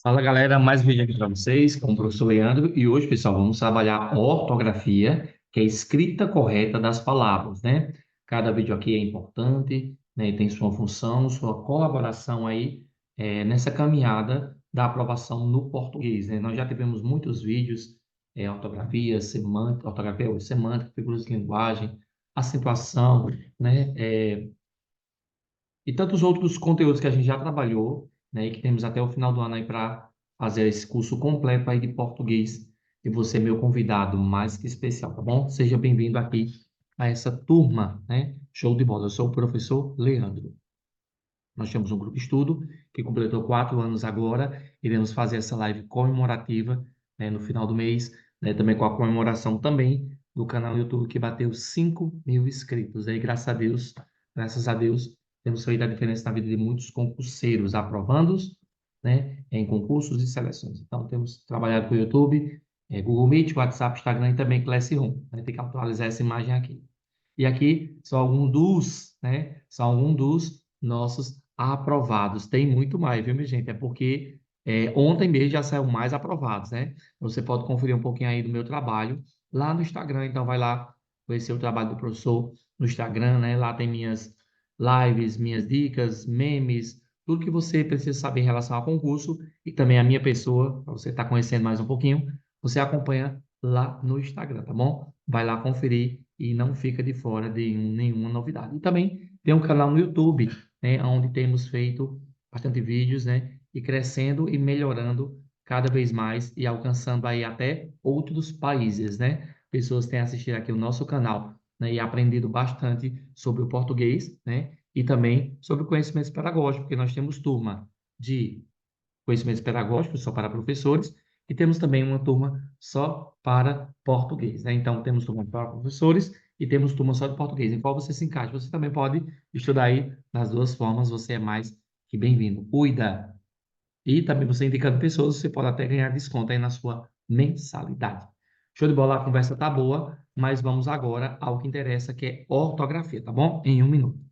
Fala galera, mais um vídeo aqui para vocês, com o professor Leandro, e hoje, pessoal, vamos trabalhar ortografia, que é a escrita correta das palavras, né? Cada vídeo aqui é importante, né? E tem sua função, sua colaboração aí nessa caminhada da aprovação no português, né? Nós já tivemos muitos vídeos, semântica, figuras de linguagem, acentuação, né? E tantos outros conteúdos que a gente já trabalhou, né, e que temos até o final do ano aí para fazer esse curso completo aí de português. E você é meu convidado mais que especial, tá bom? Seja bem-vindo aqui a essa turma, né? Show de bola. Eu sou o professor Leandro. Nós temos um grupo de estudo que completou 4 anos agora. Iremos fazer essa live comemorativa, né, no final do mês, né, também com a comemoração também do canal do YouTube que bateu 5.000 inscritos. Aí, graças a Deus, temos feito a diferença na vida de muitos concurseiros, aprovandos, né, em concursos e seleções. Então, temos trabalhado com o YouTube, Google Meet, WhatsApp, Instagram e também Classroom. A gente tem que atualizar essa imagem aqui. E aqui são alguns são alguns dos nossos aprovados. Tem muito mais, viu, minha gente? É porque ontem mesmo já saiu mais aprovados, né? Você pode conferir um pouquinho aí do meu trabalho lá no Instagram. Então, vai lá conhecer o trabalho do professor no Instagram, né? Lá tem minhas lives, minhas dicas, memes, tudo que você precisa saber em relação ao concurso e também a minha pessoa, para você estar conhecendo mais um pouquinho, você acompanha lá no Instagram, tá bom? Vai lá conferir e não fica de fora de nenhuma novidade. E também tem um canal no YouTube, né, onde temos feito bastante vídeos, né, e crescendo e melhorando cada vez mais e alcançando aí até outros países, né? Pessoas têm assistido aqui o nosso canal, né, e aprendido bastante sobre o português, né, e também sobre conhecimentos pedagógicos, porque nós temos turma de conhecimentos pedagógicos só para professores e temos também uma turma só para português, né? Então, temos turma para professores e temos turma só de português. Em qual você se encaixa? Você também pode estudar aí nas duas formas, você é mais que bem-vindo. Cuida! E também você indicando pessoas, você pode até ganhar desconto aí na sua mensalidade. Show de bola, a conversa tá boa, mas vamos agora ao que interessa, que é ortografia, tá bom? Em 1 minuto.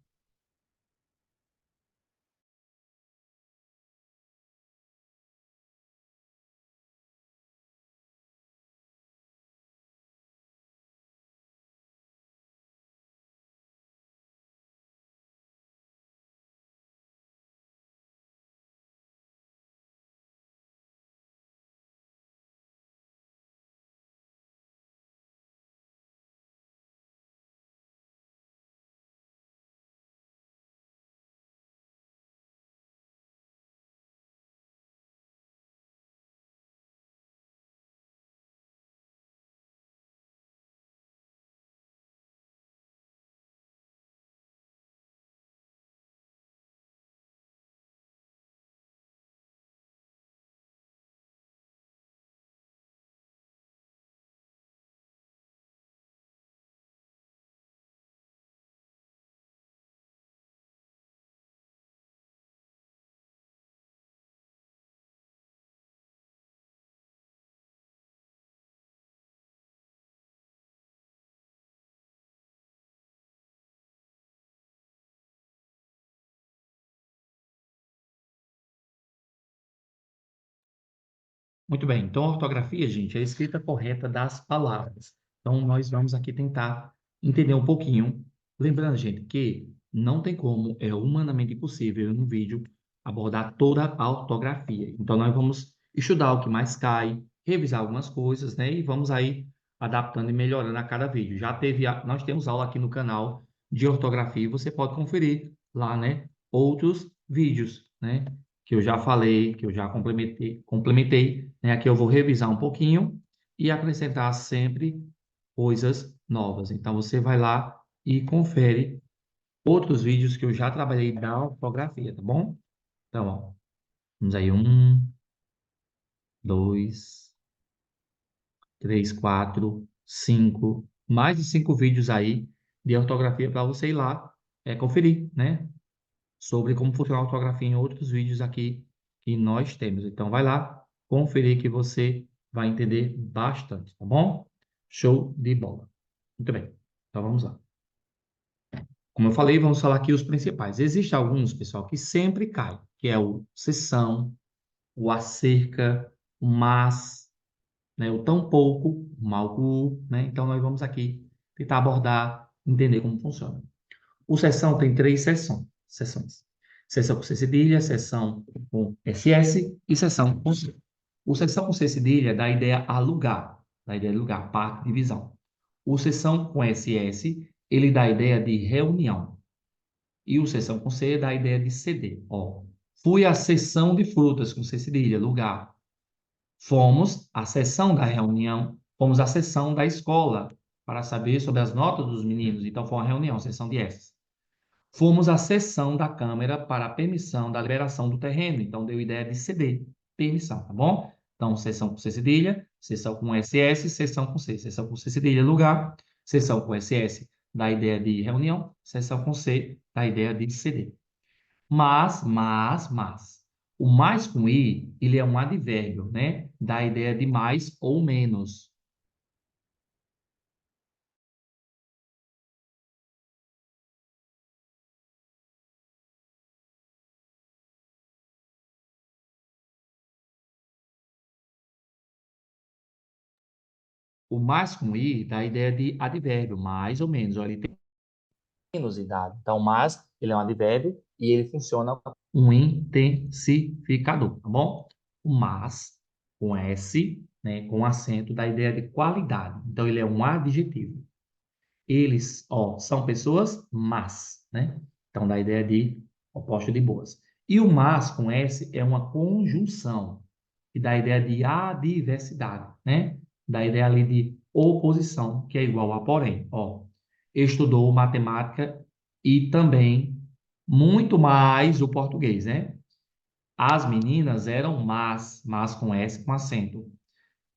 Muito bem, então a ortografia, gente, é a escrita correta das palavras. Então, nós vamos aqui tentar entender um pouquinho. Lembrando, gente, que não tem como, é humanamente impossível no vídeo abordar toda a ortografia. Então, nós vamos estudar o que mais cai, revisar algumas coisas, né? E vamos aí adaptando e melhorando a cada vídeo. Nós temos aula aqui no canal de ortografia, e você pode conferir lá, né? Outros vídeos, né? Que eu já falei, que eu já complementei, né? Aqui eu vou revisar um pouquinho e acrescentar sempre coisas novas. Então, você vai lá e confere outros vídeos que eu já trabalhei da ortografia, tá bom? Então, ó, vamos aí, 1, 2, 3, 4, 5, mais de 5 vídeos aí de ortografia para você ir lá conferir, né? Sobre como funciona a ortografia em outros vídeos aqui que nós temos. Então, vai lá, conferir que você vai entender bastante, tá bom? Show de bola. Muito bem. Então, vamos lá. Como eu falei, vamos falar aqui os principais. Existem alguns, pessoal, que sempre caem, que é o sessão, o acerca, o mas, né? O tão pouco, o mal com o, né? Então, nós vamos aqui tentar abordar, entender como funciona. O seção tem três seções. Seção com C cedilha, seção com SS e seção com C. O seção com C cedilha dá a ideia a lugar, dá a ideia de lugar, parte, divisão. O seção com SS, ele dá a ideia de reunião. E o seção com C dá a ideia de CD. Ó, fui à seção de frutas com C cedilha, lugar. Fomos à sessão da reunião, fomos à sessão da escola para saber sobre as notas dos meninos. Então, foi uma reunião, sessão de S. Fomos à sessão da Câmara para a permissão da liberação do terreno. Então, deu ideia de ceder, permissão, tá bom? Então, sessão com C cedilha, sessão com SS, sessão com C. Sessão com C cedilha, lugar. Sessão com SS, dá ideia de reunião. Sessão com C, dá ideia de ceder. Mas. O mais com I, ele é um advérbio, né? Dá a ideia de mais ou menos. O mais com I dá a ideia de advérbio, mais ou menos. Olha, ele tem menos idade. Então, mas, ele é um advérbio e ele funciona como um intensificador, tá bom? O mas, com S, né, com acento, dá a ideia de qualidade. Então, ele é um adjetivo. Eles, ó, são pessoas más, né? Então, dá a ideia de oposto de boas. E o mas com S é uma conjunção, que dá a ideia de adversidade, né? Dá a ideia ali de oposição, que é igual a porém. Ó, estudou matemática e também muito mais o português, né? As meninas eram mas com S com acento.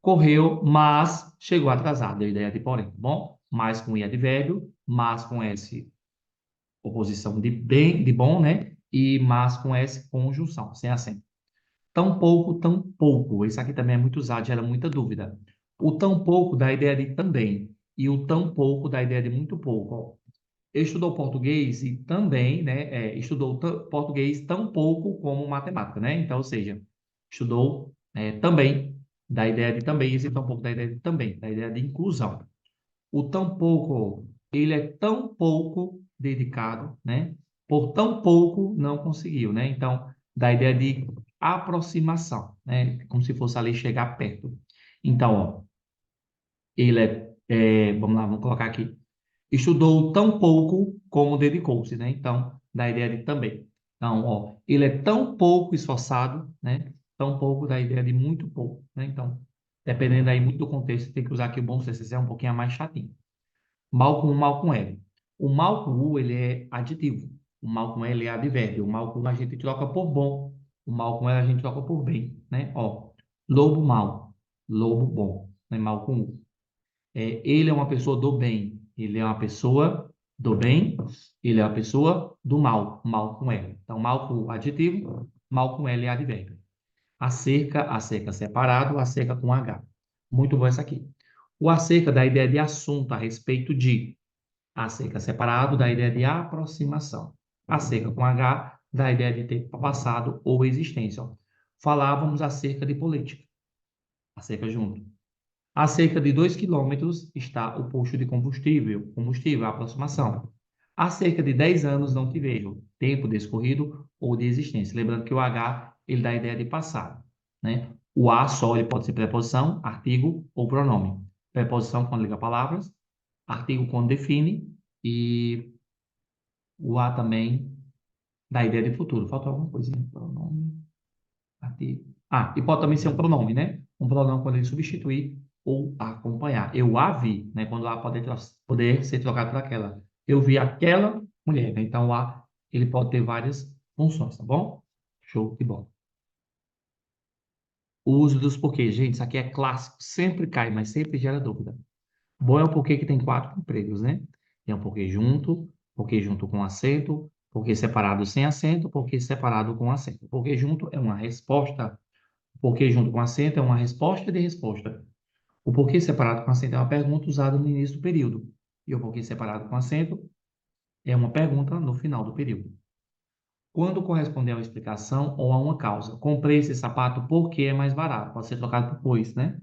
Correu, mas chegou atrasado. Deu ideia de porém, tá bom? Mais com I advérbio, mas com S oposição de bem, de bom, né? E mas com S conjunção, sem acento. Tão pouco, tão pouco. Isso aqui também é muito usado, gera muita dúvida. O tão pouco dá a ideia de também. E o tão pouco dá a ideia de muito pouco. Ó. Estudou português e também, né? Estudou português tão pouco como matemática, né? Então, ou seja, estudou também, dá a ideia de também, esse tão pouco dá a ideia de também, dá a ideia de inclusão. O tão pouco, ele é tão pouco dedicado, né? Por tão pouco não conseguiu, né? Então, dá a ideia de aproximação, né? Como se fosse ali chegar perto. Então, ó, ele vamos lá, vamos colocar aqui. Estudou tão pouco como dedicou-se, né? Então, dá a ideia de também. Então, ó, ele é tão pouco esforçado, né? Tão pouco dá a ideia de muito pouco, né? Então, dependendo aí muito do contexto, tem que usar aqui o bom senso, esse é um pouquinho mais chatinho. Mal com U, mal com L. O mal com U, ele é adjetivo. O mal com L é advérbio. O mal com U a gente troca por bom. O mal com L a gente troca por bem, né? Ó, lobo mal, lobo bom, né? Mal com U. Ele é uma pessoa do bem. Ele é uma pessoa do bem. Ele é uma pessoa do mal. Mal com L. Então, mal com U, adjetivo. Mal com L é advérbio. Acerca separado, acerca com H. Muito bom essa aqui. O acerca dá a ideia de assunto a respeito de. Acerca separado dá a ideia de aproximação. Acerca com H dá a ideia de tempo passado ou existência. Ó. Falávamos acerca de política. Acerca junto. A cerca de 2 quilômetros está o posto de combustível, a aproximação. Há cerca de 10 anos não te vejo, tempo descorrido ou de existência. Lembrando que o H, ele dá a ideia de passado, né? O A só, ele pode ser preposição, artigo ou pronome. Preposição quando liga palavras, artigo quando define e o A também dá a ideia de futuro. Falta alguma coisinha? Pronome, artigo. Ah, e pode também ser um pronome, né? Um pronome quando ele substituir ou acompanhar. Eu a vi, né? Quando o a poder ser trocado por aquela. Eu vi aquela mulher, né? Então, o a, ele pode ter várias funções, tá bom? Show de bola. O uso dos porquês. Gente, isso aqui é clássico. Sempre cai, mas sempre gera dúvida. Bom é o porquê que tem quatro empregos, né? Tem o porquê junto com acento, porquê separado sem acento, porquê separado com acento. Porquê junto é uma resposta. Porquê junto com acento é uma resposta de resposta. O porquê separado com acento é uma pergunta usada no início do período. E o porquê separado com acento é uma pergunta no final do período. Quando corresponder a uma explicação ou a uma causa. Comprei esse sapato porque é mais barato. Pode ser trocado por pois, né?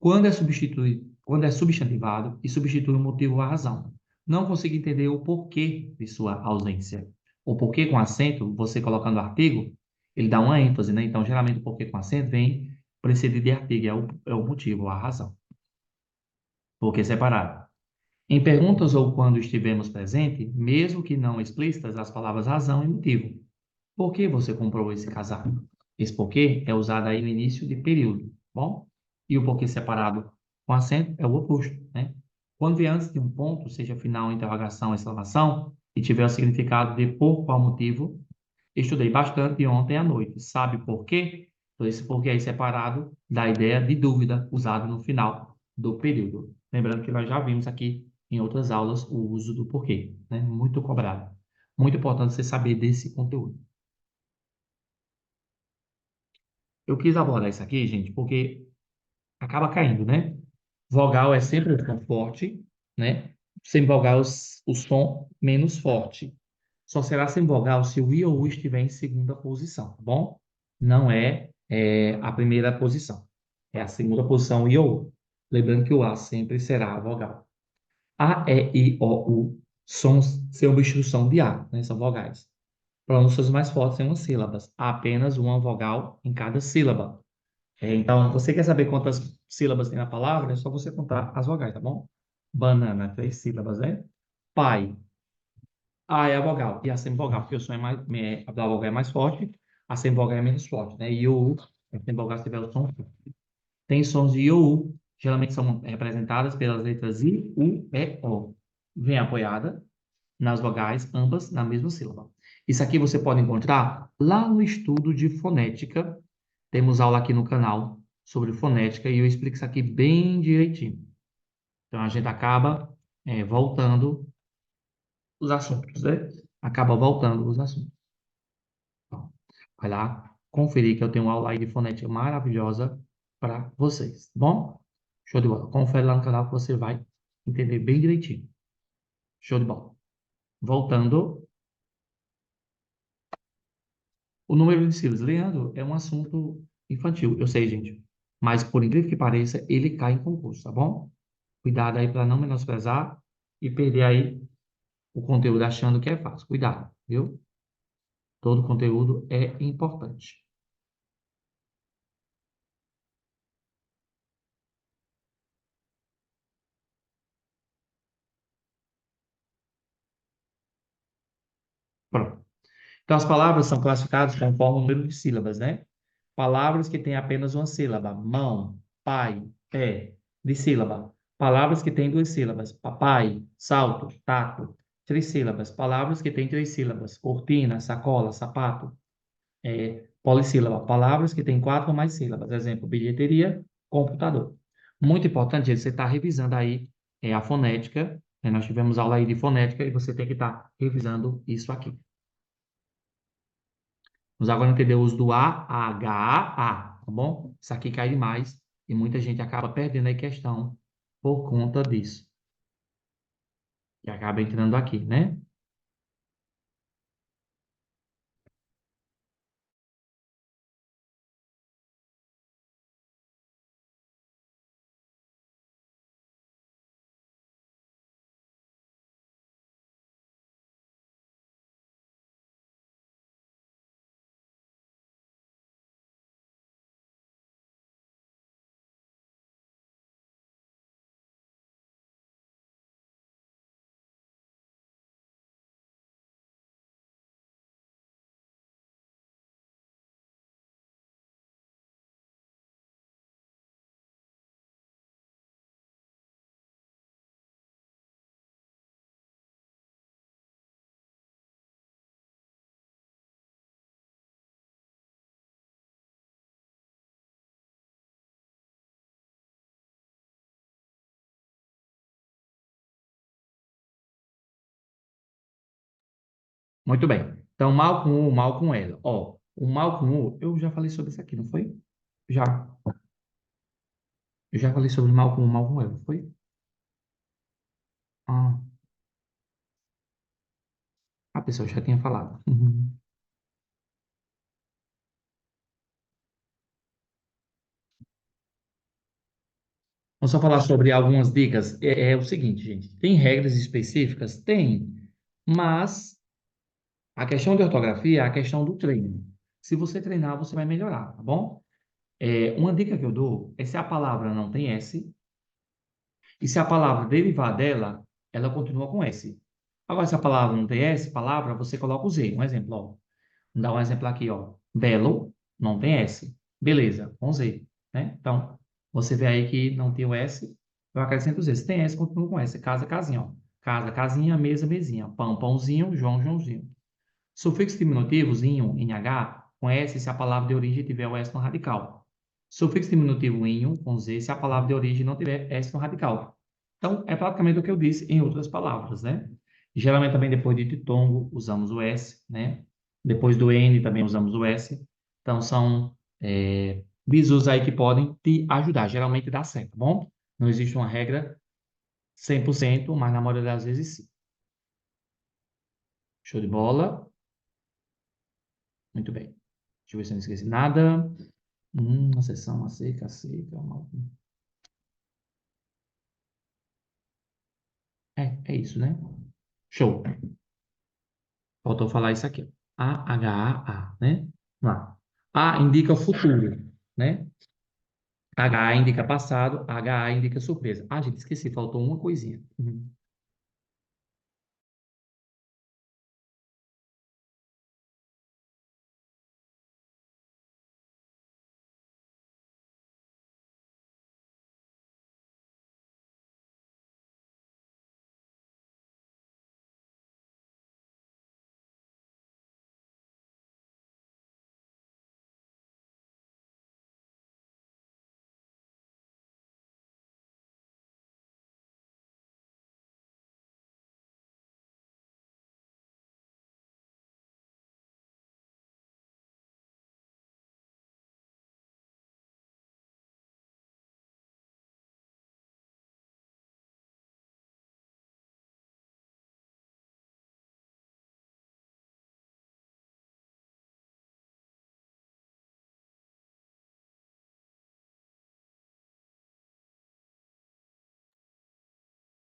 Quando é substantivado e substitui o motivo ou a razão. Não consigo entender o porquê de sua ausência. O porquê com acento, você colocando o artigo, ele dá uma ênfase, né? Então, geralmente, o porquê com acento vem precedido de artigo, é o motivo, a razão. Porquê separado. Em perguntas ou quando estivemos presente, mesmo que não explícitas, as palavras razão e motivo. Por que você comprou esse casaco? Esse porquê é usado aí no início de período, bom? E o porquê separado com acento é o oposto, né? Quando vier antes de um ponto, seja final, interrogação, exclamação, e tiver o significado de por qual motivo, estudei bastante ontem à noite. Sabe por quê? Então, esse porquê aí separado dá a ideia de dúvida usado no final do período. Lembrando que nós já vimos aqui em outras aulas o uso do porquê, né? Muito cobrado. Muito importante você saber desse conteúdo. Eu quis abordar isso aqui, gente, porque acaba caindo, né? Vogal é sempre o som forte, né? Sem vogal, o som menos forte. Só será sem vogal se o I ou U estiver em segunda posição, tá bom? Não é a primeira posição. É a segunda posição, I ou U. Lembrando que o A sempre será a vogal. A, E, I, O, U sons sem obstrução de A, né? São vogais. Pronúncias mais fortes são as sílabas. Há apenas uma vogal em cada sílaba. Então, você quer saber quantas sílabas tem na palavra? É só você contar as vogais, tá bom? Banana, 3 sílabas, né? Pai, A é a vogal. E a semivogal, porque o som a da vogal é mais forte, a semivogal é menos forte, né? E o U, a semivogal se tiver o som. Tem sons de I ou U, geralmente são representadas pelas letras I, U, E, O. Vem apoiada nas vogais, ambas na mesma sílaba. Isso aqui você pode encontrar lá no estudo de fonética. Temos aula aqui no canal sobre fonética e eu explico isso aqui bem direitinho. Então a gente acaba voltando os assuntos, né? Acaba voltando os assuntos. Então, vai lá conferir que eu tenho uma aula aí de fonética maravilhosa para vocês, tá bom? Show de bola. Confere lá no canal que você vai entender bem direitinho. Show de bola. Voltando, o número de sílabas. Leandro, é um assunto infantil, eu sei, gente. Mas, por incrível que pareça, ele cai em concurso, tá bom? Cuidado aí para não menosprezar e perder aí o conteúdo achando que é fácil. Cuidado, viu? Todo conteúdo é importante. Pronto. Então, as palavras são classificadas conforme o número de sílabas, né? Palavras que têm apenas uma sílaba. Mão, pai, pé, de sílaba. Palavras que têm 2 sílabas. Papai, salto, taco. 3 sílabas. Palavras que têm 3 sílabas. Cortina, sacola, sapato. Polissílaba. Palavras que têm 4 ou mais sílabas. Exemplo, bilheteria, computador. Muito importante, gente, você estar revisando aí a fonética. Nós tivemos aula aí de fonética e você tem que estar revisando isso aqui. Vamos agora entender o uso do A, H, A, tá bom? Isso aqui cai demais e muita gente acaba perdendo a questão por conta disso. Que acaba entrando aqui, né? Muito bem. Então, mal com U, mal com ela. Ó, o mal com U, eu já falei sobre isso aqui, não foi? Já. Eu já falei sobre mal com U, mal com ela, foi? Ah, A pessoa já tinha falado. Uhum. Vamos só falar sobre algumas dicas. É o seguinte, gente. Tem regras específicas? Tem. Mas a questão de ortografia é a questão do treino. Se você treinar, você vai melhorar, tá bom? Uma dica que eu dou é se a palavra não tem S, e se a palavra derivar dela, ela continua com S. Agora, se a palavra não tem S, palavra, você coloca o Z. Um exemplo, ó. Vamos dar um exemplo aqui, ó. Belo, não tem S. Beleza, com Z, né? Então, você vê aí que não tem o S, eu acrescento o Z. Se tem S, continua com S. Casa, casinha, ó. Casa, casinha, mesa, mesinha. Pão, pãozinho, João, Joãozinho. Sufixo diminutivo, zinho, NH, com S se a palavra de origem tiver o S no radical. Sufixo diminutivo inho, com Z, se a palavra de origem não tiver S no radical. Então, é praticamente o que eu disse em outras palavras, né? Geralmente também depois de ditongo usamos o S, né? Depois do N também usamos o S. Então, são bizus aí que podem te ajudar. Geralmente dá certo, tá bom? Não existe uma regra 100%, mas na maioria das vezes sim. Show de bola? Muito bem. Deixa eu ver se eu não esqueci nada. Uma sessão, uma seca, seca. É isso, né? Show. Faltou falar isso aqui. A, né? Vamos lá. A indica futuro, né? H indica passado, HA indica surpresa. Ah, gente, esqueci, faltou uma coisinha. Uhum.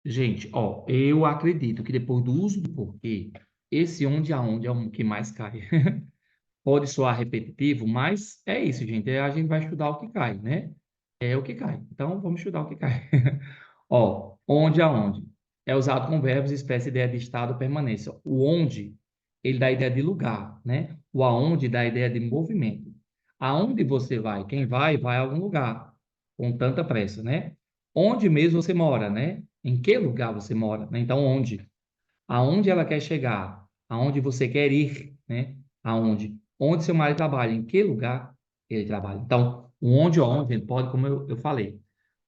Gente, ó, eu acredito que depois do uso do porquê, esse onde aonde é o que mais cai. Pode soar repetitivo, mas é isso, gente. A gente vai estudar o que cai, né? É o que cai. Então, vamos estudar o que cai. Ó, onde aonde. É usado com verbos, espécie, ideia de estado, permanência. O onde, ele dá a ideia de lugar, né? O aonde dá a ideia de movimento. Aonde você vai? Quem vai, vai a algum lugar, com tanta pressa, né? Onde mesmo você mora, né? Em que lugar você mora, né? Então, onde? Aonde ela quer chegar? Aonde você quer ir, né? Aonde? Onde seu marido trabalha? Em que lugar ele trabalha? Então, o onde ou onde, pode, como eu falei,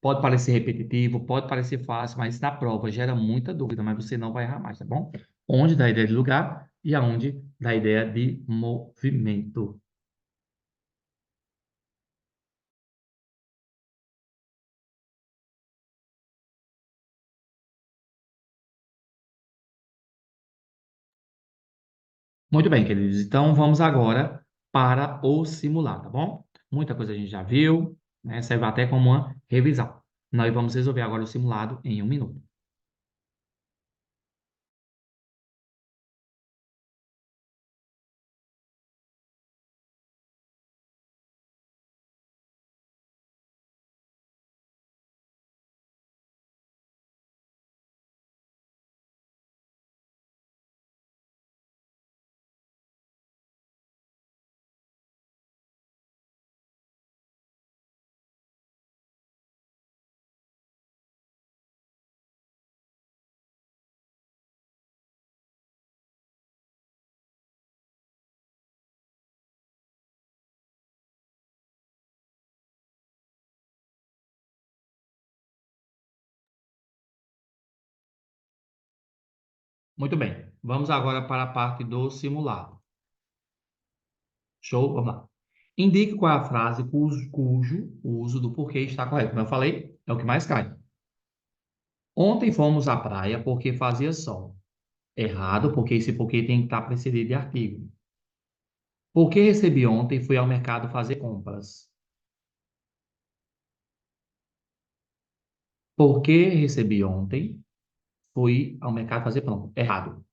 pode parecer repetitivo, pode parecer fácil, mas na prova gera muita dúvida, mas você não vai errar mais, tá bom? Onde dá a ideia de lugar e aonde dá a ideia de movimento. Muito bem, queridos. Então, vamos agora para o simulado, tá bom? Muita coisa a gente já viu, né? Serve até como uma revisão. Nós vamos resolver agora o simulado em 1 minuto. Muito bem. Vamos agora para a parte do simulado. Show? Vamos lá. Indique qual é a frase cujo uso do porquê está correto. Como eu falei, é o que mais cai. Ontem fomos à praia porque fazia sol. Errado, porque esse porquê tem que estar precedido de artigo. Porque recebi ontem, fui ao mercado fazer compras. Porque recebi ontem, fui ao mercado fazer pão. Errado.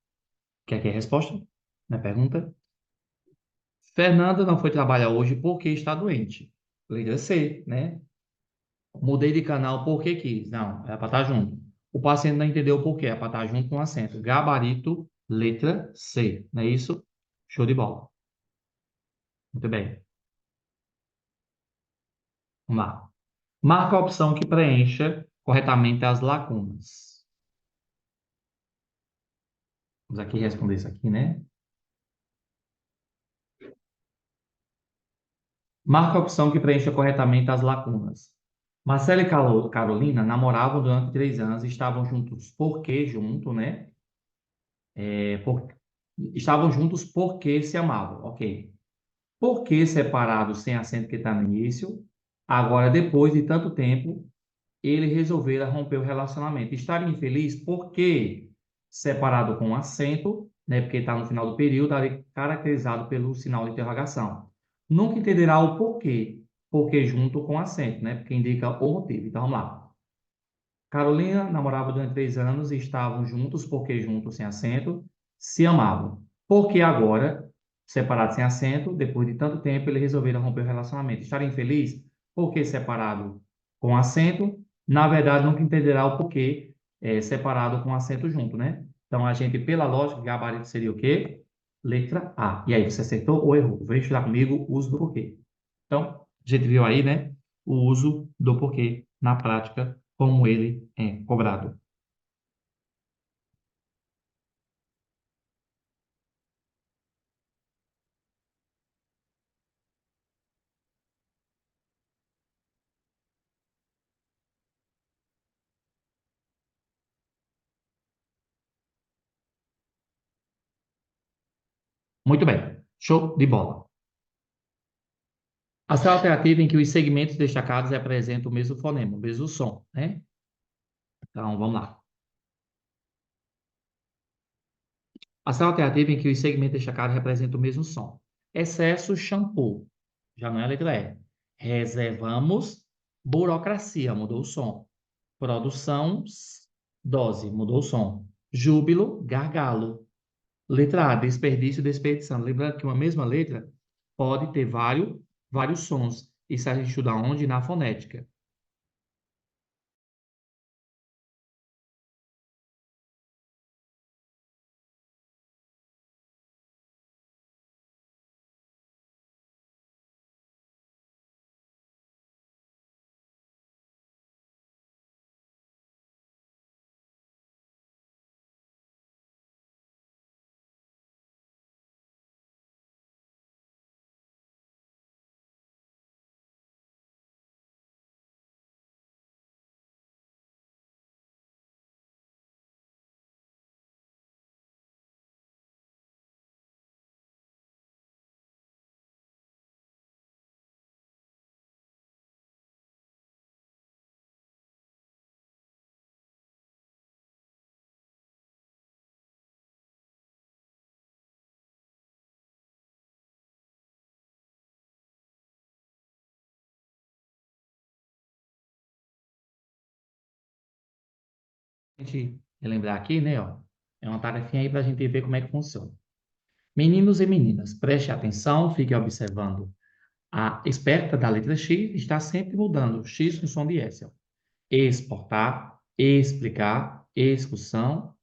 Quer que é a resposta? Na pergunta? Fernanda não foi trabalhar hoje porque está doente. Letra C, né? Mudei de canal porque quis. Não, era para estar junto. O paciente não entendeu o porquê, é para estar junto com o acento. Gabarito, letra C. Não é isso? Show de bola. Muito bem. Vamos lá. Marca a opção que preencha corretamente as lacunas. Vamos aqui responder isso aqui, né? Marca a opção que preencha corretamente as lacunas. Marcela e Carolina namoravam durante 3 anos, estavam juntos porque junto, né? Estavam juntos porque se amavam, ok. Porque separados sem acento que está no início, agora depois de tanto tempo, ele resolveram romper o relacionamento. Estar infeliz porque separado com acento, né? Porque está no final do período, ali caracterizado pelo sinal de interrogação. Nunca entenderá o porquê, porque junto com acento, né? Porque indica o motivo. Então vamos lá. Carolina namorava durante 3 anos e estavam juntos porque juntos sem acento, se amavam. Porque agora, separados sem acento, depois de tanto tempo, eles resolveram romper o relacionamento. Estar infeliz porque separado com acento, na verdade nunca entenderá o porquê separado com acento junto, né? Então a gente, pela lógica, gabarito seria o quê? Letra A. E aí, você acertou ou errou? Vem estudar comigo o uso do porquê. Então, a gente viu aí, né? O uso do porquê na prática, como ele é cobrado. Muito bem. Show de bola. A célula alternativa em que os segmentos destacados representam o mesmo fonema, o mesmo som, né? Então, vamos lá. A célula alternativa em que os segmentos destacados representam o mesmo som. Excesso, shampoo. Já não é a letra E. Reservamos, burocracia, mudou o som. Produção, dose, mudou o som. Júbilo, gargalo. Letra A, desperdício, desperdição. Lembrando que uma mesma letra pode ter vários sons. Isso a gente estuda onde? Na fonética. A gente relembrar aqui, né? Ó, é uma tarefinha aí para a gente ver como é que funciona. Meninos e meninas, preste atenção, fique observando. A esperta da letra X está sempre mudando. X com som de S. Ó. Exportar, explicar, expulsão,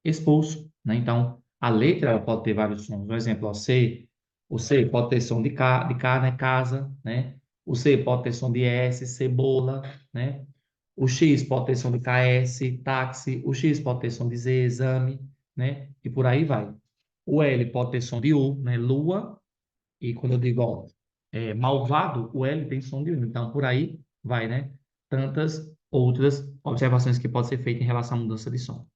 expulso, né? Então, a letra ela pode ter vários sons. Por exemplo, o C pode ter som de K, né? Casa, né? O C pode ter som de S, cebola, né? O X pode ter som de KS, táxi. O X pode ter som de Z, exame, né? E por aí vai. O L pode ter som de U, né? Lua. E quando eu digo, ó, malvado, o L tem som de U. Então, por aí vai, né? Tantas outras observações que podem ser feitas em relação à mudança de som.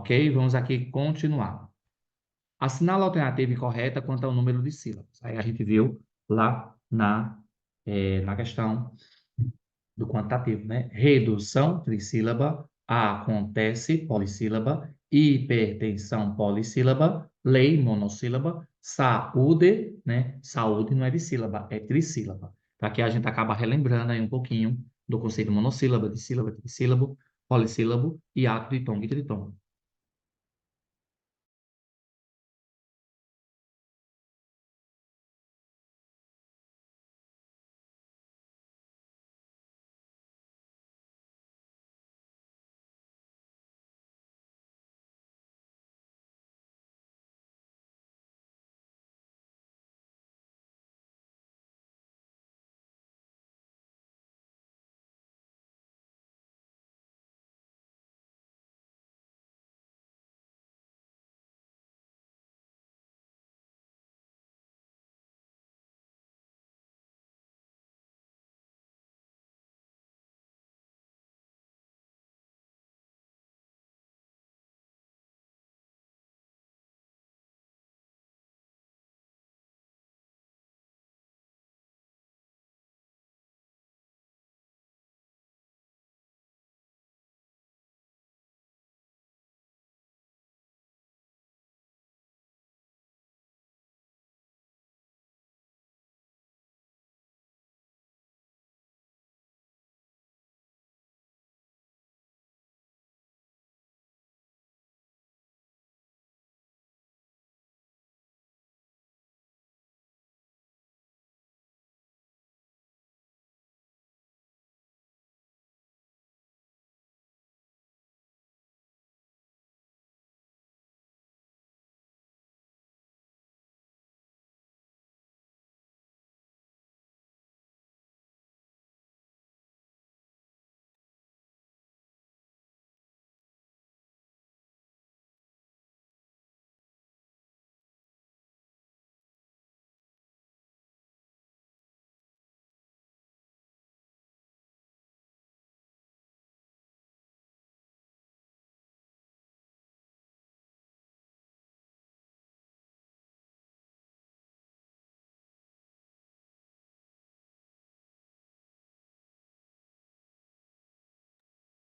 Ok? Vamos aqui continuar. Assinala a alternativa incorreta quanto ao número de sílabas. Aí a gente viu lá na questão do quantitativo, né? Redução, trissílaba. Acontece, polissílaba. Hipertensão, polissílaba. Lei, monossílaba. Saúde, né? Saúde não é de sílaba, é trissílaba. Para que a gente acaba relembrando aí um pouquinho do conceito monossílaba, de sílaba, trissílabo, polissílabo e ato de tongo e tritongo.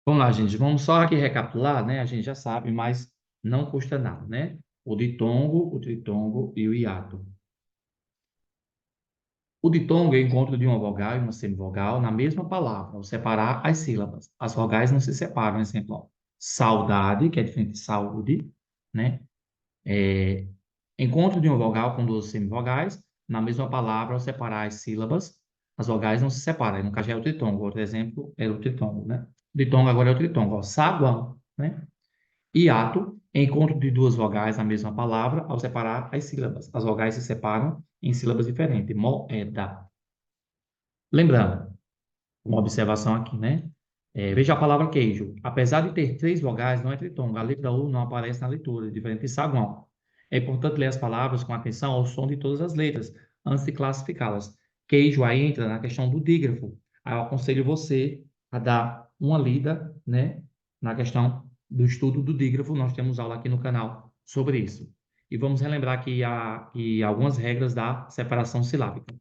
Vamos lá, gente. Vamos só aqui recapitular, né? A gente já sabe, mas não custa nada, né? O ditongo, o tritongo e o hiato. O ditongo é o encontro de uma vogal e uma semivogal na mesma palavra, ao separar as sílabas. As vogais não se separam, exemplo, ó. Saudade, que é diferente de saúde, né? Encontro de uma vogal com duas semivogais na mesma palavra, ao separar as sílabas, as vogais não se separam. Aí, no caso, já é o tritongo. Outro exemplo é o tritongo, né? O ditongo agora é o tritongo, ó. Saguão, né? Hiato, encontro de duas vogais na mesma palavra, ao separar as sílabas. As vogais se separam em sílabas diferentes. Moeda. Lembrando, uma observação aqui, né? Veja a palavra queijo. Apesar de ter três vogais, não é tritongo. A letra U não aparece na leitura, diferente de saguão. É importante ler as palavras com atenção ao som de todas as letras, antes de classificá-las. Queijo aí entra na questão do dígrafo. Aí eu aconselho você a dar uma lida, né, na questão do estudo do dígrafo. Nós temos aula aqui no canal sobre isso. E vamos relembrar aqui algumas regras da separação silábica.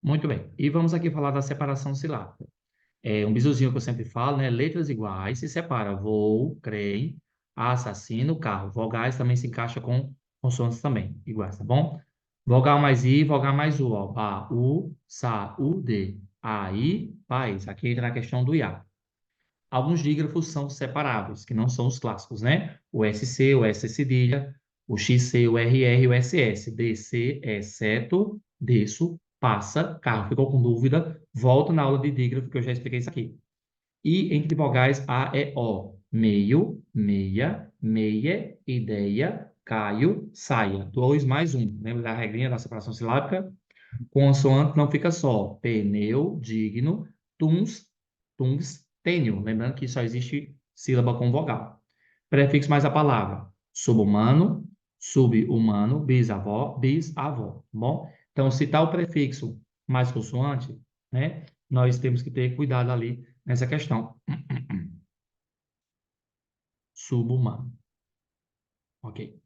Muito bem. E vamos aqui falar da separação silábica. É um bisuzinho que eu sempre falo, né? Letras iguais se separa. Voo, creio, assassino, carro. Vogais também se encaixa com consoantes também, iguais, tá bom? Vogal mais I, vogal mais U, ó. Ba, U, sa, U, D. Aí, país. Aqui entra na questão do IA. Alguns dígrafos são separáveis, que não são os clássicos, né? O SC, o S cedilha, o XC, o RR, o SS. DC, exceto, desço, passa, carro. Ficou com dúvida? Volta na aula de dígrafo que eu já expliquei isso aqui. E entre vogais A e O. Meio, meia, meia, ideia, caio, saia. Dois mais um. Lembra da regrinha da separação silábica? Consoante não fica só. Pneu, digno, tuns, tungstênio. Lembrando que só existe sílaba com vogal. Prefixo mais a palavra. Subhumano, subhumano, bisavó, bisavó. Tá bom? Então, se está o prefixo mais consoante, né? Nós temos que ter cuidado ali nessa questão. Subhumano. Ok.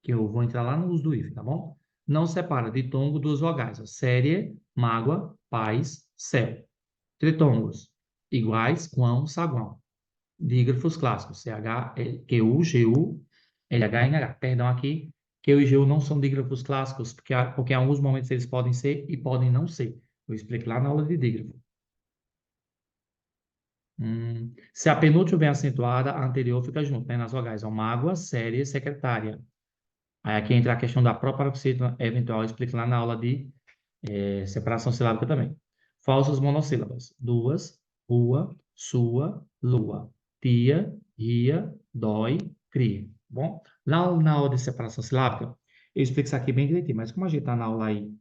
Que eu vou entrar lá no uso do if, tá bom? Não separa ditongo duas vogais. Ó. Série, mágoa, paz, céu. Tritôngulos iguais, quão, saguão. Dígrafos clássicos, CH, QU, GU, LH e NH. Perdão aqui, QU e GU não são dígrafos clássicos, porque em alguns momentos eles podem ser e podem não ser. Eu explico lá na aula de dígrafo. Se a penúltima vem acentuada, a anterior fica junto, né, nas vogais. Ó, mágoa, série, secretária. Aí aqui entra a questão da própria paroxítona eventual, eu explico lá na aula de separação silábica também. Falsas monossílabas. Duas, rua, sua, lua. Tia, ria, dói, cria. Bom, lá na aula de separação silábica, eu explico isso aqui bem direitinho, mas como a gente está na aula aí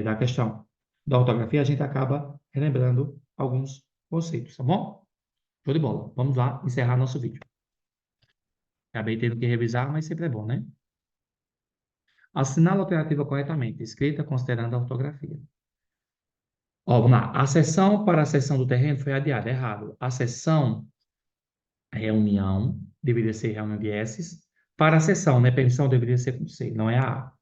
da questão da ortografia, a gente acaba relembrando alguns conceitos, tá bom? Show de bola. Vamos lá encerrar nosso vídeo. Acabei tendo que revisar, mas sempre é bom, né? Assinala a alternativa corretamente, escrita considerando a ortografia. Ó, vamos lá. A sessão para a sessão do terreno foi adiada. Errado. A sessão, reunião, deveria ser reunião de S's. Para a sessão, né? Permissão deveria ser com C, não é a A.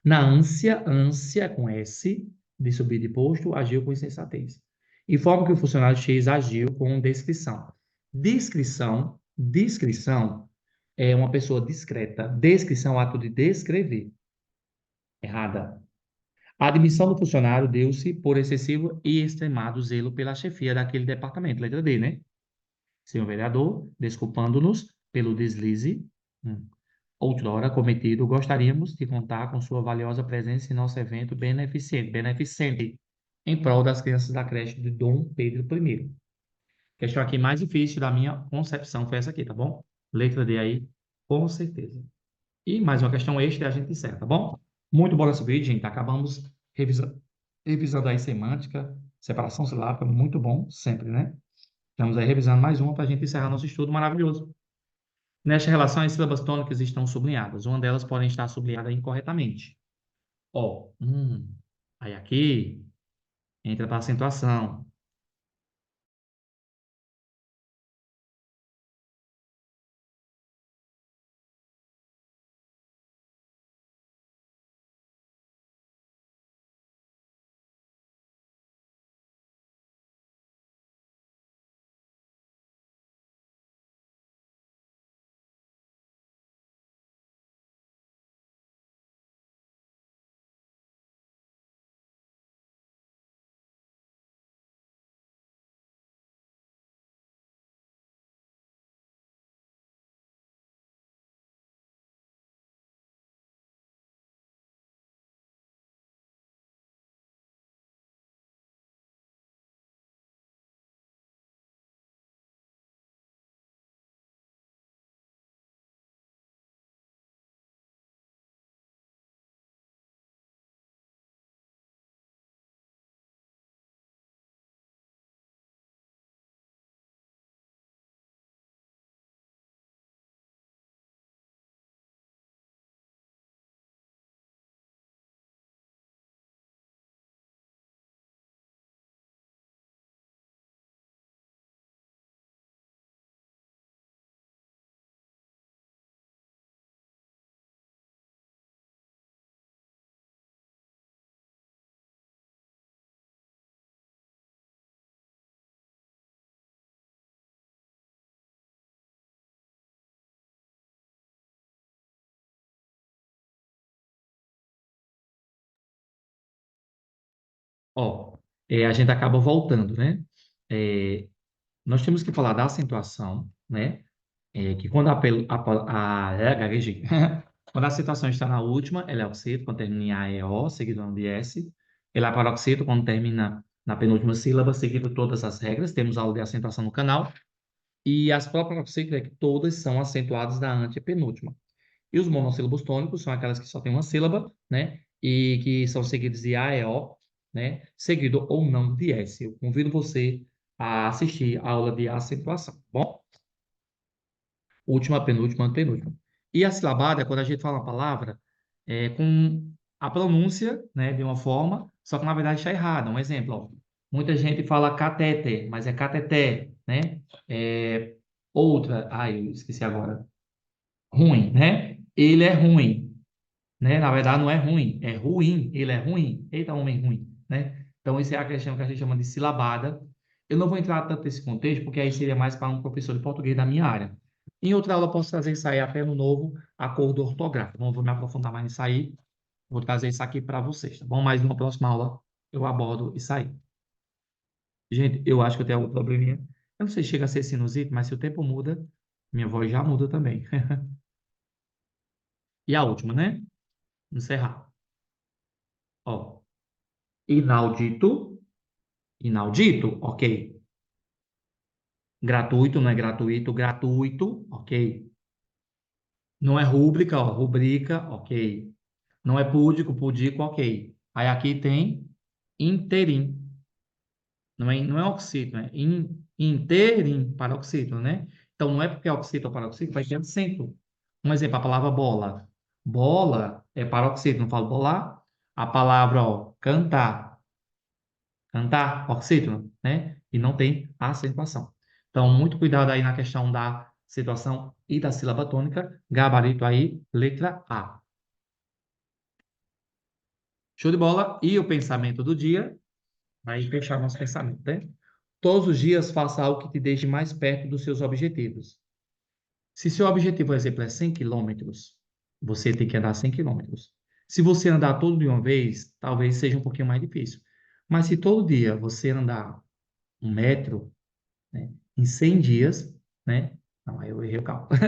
Na ânsia, ânsia com S, de subir de posto, agiu com insensatez. Informa que o funcionário X agiu com descrição. Descrição é uma pessoa discreta. Descrição é o ato de descrever. Errada. A admissão do funcionário deu-se por excessivo e extremado zelo pela chefia daquele departamento. Letra D, né? Senhor vereador, desculpando-nos pelo deslize outrora cometido, gostaríamos de contar com sua valiosa presença em nosso evento beneficente, em prol das crianças da creche de Dom Pedro I. Questão aqui mais difícil da minha concepção foi essa aqui, tá bom? Letra D aí, com certeza. E mais uma questão extra e a gente encerra, tá bom? Muito bom esse vídeo, gente. Acabamos revisando aí semântica, separação silábica, muito bom, sempre, né? Estamos aí revisando mais uma para a gente encerrar nosso estudo maravilhoso. Nesta relação, as sílabas tônicas estão sublinhadas. Uma delas pode estar sublinhada incorretamente. Ó, aí aqui entra para acentuação. Ó, a gente acaba voltando, né? É, nós temos que falar da acentuação, né? Que quando gaguejei. Quando a acentuação está na última, ela é oxítono, quando termina em A é O, seguido de S. Ela é paroxítono, quando termina na penúltima sílaba, seguido todas as regras. Temos aula de acentuação no canal. E as proparoxítonas, todas são acentuadas da antepenúltima. E os monossílabos tônicos são aquelas que só têm uma sílaba, né? E que são seguidos de A e O, né? Seguido ou não de S. Eu convido você a assistir a aula de acentuação, tá bom? Última, penúltima, antepenúltima. E a silabada é quando a gente fala uma palavra com a pronúncia, né, de uma forma, só que na verdade está errada. Um exemplo, ó. Muita gente fala catéter, mas é cateté, né? É, outra, ai, eu esqueci agora. Ruim, né? Ele é ruim, né? Na verdade, não é ruim, é ruim. Ele é ruim. Eita, homem ruim, né? Então, isso é a questão que a gente chama de silabada. Eu não vou entrar tanto nesse contexto, porque aí seria mais para um professor de português da minha área. Em outra aula, eu posso trazer isso aí até no novo acordo ortográfico. Não vou me aprofundar mais nisso aí. Vou trazer isso aqui para vocês, tá bom? Mas numa próxima aula, eu abordo isso aí. Gente, eu acho que eu tenho algum probleminha. Eu não sei se chega a ser sinusite, mas se o tempo muda, minha voz já muda também. E a última, né? Encerrar. Ó, inaudito, inaudito, ok. Gratuito, não é gratuito, gratuito, ok. Não é rúbrica, ó, rubrica, ok. Não é púdico, pudico, ok. Aí aqui tem interim. Não é oxítono, é interim paroxítono, né? Então, não é porque é oxítono ou paroxítono, vai ter acento. Um exemplo, a palavra bola. Bola é paroxítono, não falo bolar. A palavra, ó, cantar. Cantar, oxítono, né? E não tem acentuação. Então, muito cuidado aí na questão da situação e da sílaba tônica. Gabarito aí, letra A. Show de bola. E o pensamento do dia, aí fechar nosso pensamento, né? Todos os dias faça algo que te deixe mais perto dos seus objetivos. Se seu objetivo, por exemplo, é 100 quilômetros, você tem que andar 100 quilômetros. Se você andar todo de uma vez, talvez seja um pouquinho mais difícil. Mas se todo dia você andar 1 metro, né? Em 100 dias, né? Não, aí eu errei o cálculo.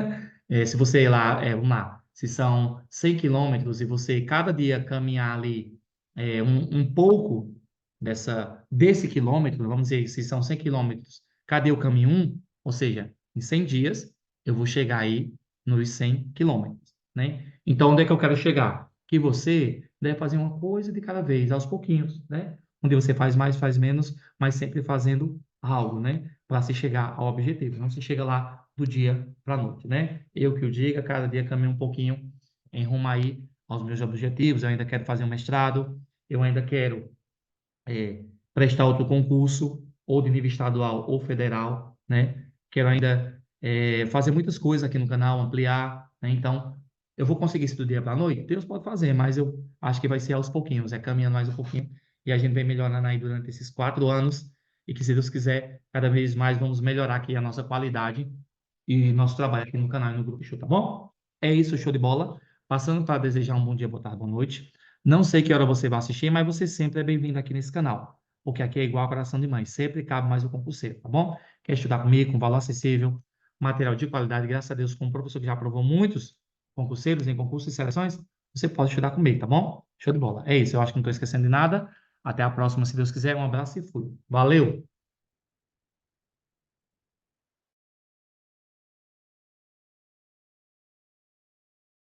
Se você lá, vamos lá, se são 100 quilômetros e você cada dia caminhar ali um pouco desse quilômetro, vamos dizer, se são 100 quilômetros, cada dia eu caminho um, ou seja, em 100 dias eu vou chegar aí nos 100 quilômetros, né? Então, onde é que eu quero chegar? Que você deve fazer uma coisa de cada vez, aos pouquinhos, né? Onde você faz mais, faz menos, mas sempre fazendo algo, né? Para se chegar ao objetivo. Não se chega lá do dia para a noite, né? Eu que o diga, cada dia caminho um pouquinho em rumo aí aos meus objetivos. Eu ainda quero fazer um mestrado, eu ainda quero prestar outro concurso, ou de nível estadual ou federal, né? Quero ainda fazer muitas coisas aqui no canal, ampliar, né? Então, eu vou conseguir isso do dia para a noite? Deus pode fazer, mas eu acho que vai ser aos pouquinhos, caminhando mais um pouquinho, e a gente vem melhorando aí durante esses 4 anos, e que, se Deus quiser, cada vez mais vamos melhorar aqui a nossa qualidade e nosso trabalho aqui no canal e no Grupo Show, tá bom? É isso, show de bola. Passando para desejar um bom dia, boa tarde, boa noite. Não sei que hora você vai assistir, mas você sempre é bem-vindo aqui nesse canal, porque aqui é igual a coração de mãe, sempre cabe mais o concurseiro, tá bom? Quer estudar comigo com valor acessível, material de qualidade, graças a Deus, com um professor que já aprovou muitos concurseiros em concursos e seleções, você pode estudar comigo, tá bom? Show de bola. É isso, eu acho que não estou esquecendo de nada. Até a próxima, se Deus quiser. Um abraço e fui. Valeu!